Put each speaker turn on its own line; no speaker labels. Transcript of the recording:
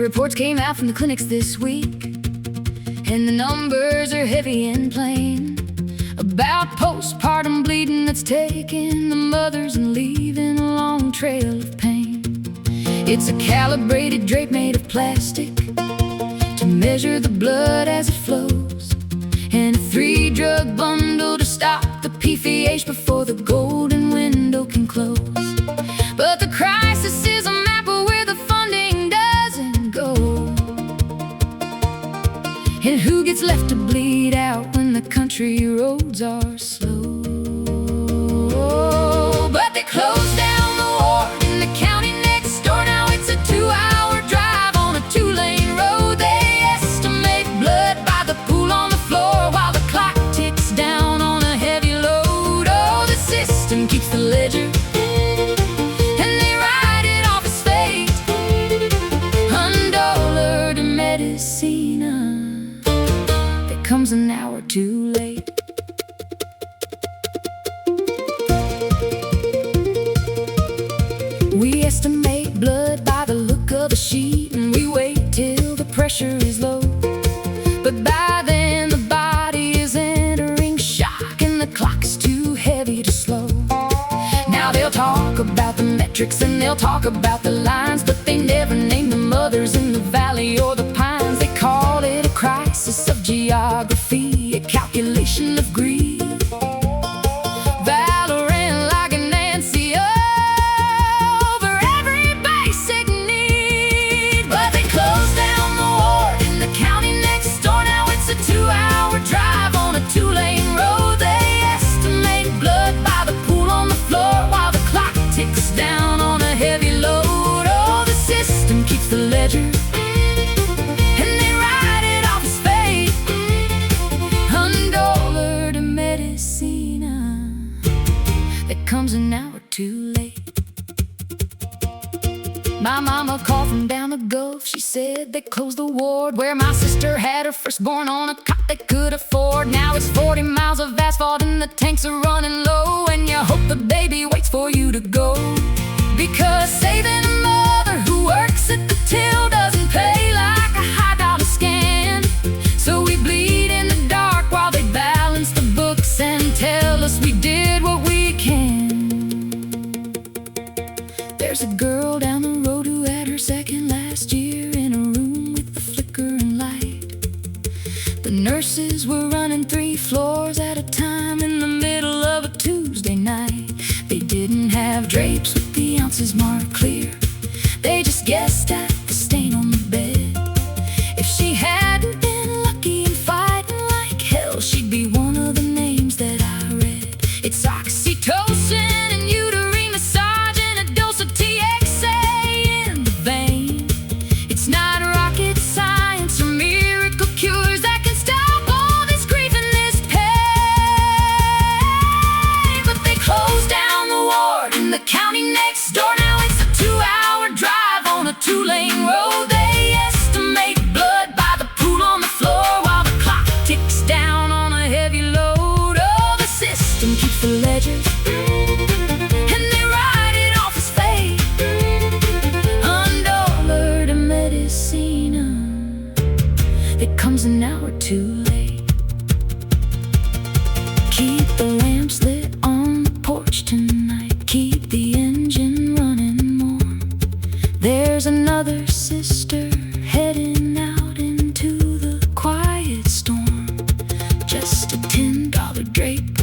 Reports came out from the clinics this week, and the numbers are heavy and plain, about postpartum bleeding that's taking the mothers and leaving a long trail of pain. It's a calibrated drape made of plastic to measure the blood as it flows, and a 3-drug bundle to stop the PFH before the golden window can close. But the crisis is a map of where the funding doesn't go, and who gets left to bleed out when the country roads are slow. But they closed down the ward in the county next door. Now it's a 2-hour drive on a 2-lane road. They estimate blood by the pool on the floor while the clock ticks down on a heavy load. Oh, the system keeps the ledger, and they write it off as fate. $1 to medicina that comes an hour too late. We estimate blood by the look of a sheet, and we wait till the pressure is low. But by then the body is entering shock, and the clock's too heavy to slow. Now they'll talk about the metrics and they'll talk about the lines, but they never name the mothers in the valley or the pines. They call it a crisis of geography, a calculation of greed. Down on a heavy load. Oh, the system keeps the ledger, and they write it off as fate. $1 to medicina that comes an hour too late. My mama called from down the Gulf. She said they closed the ward where my sister had her firstborn on a cot they could afford. Now it's 40 miles of asphalt and the tanks are running low, and you hope the baby waits for you to go, because saving a mother who works at the till doesn't pay like a high-dollar scan. So we bleed in the dark while they balance the books and tell us we did what we can. There's a girl down the road who had her second last year in a room with the flickering light. The nurses were running 3 floors at a time in the middle of a Tuesday night. They didn't have drapes with the ounces marked clear. They just guessed at the stain on the bed. If she hadn't been lucky and fighting like hell, she'd be one of the names that I read. It's oxytocin and uterine massage and a dose of TXA in the vein. It's not rocket science or miracle cures that can stop all this grief and this pain. But they closed down the ward in the county next door. Now it's a 2-hour drive on a 2-lane road. They estimate blood by the pool on the floor while the clock ticks down on a heavy load. Oh, the system keeps the ledger, and they write it off as fate. $1 to medicina that comes an hour too late. Keep the lamps lit on the porch tonight, keep the engine running warm. There's another sister heading out into the quiet storm. Just a $10 drape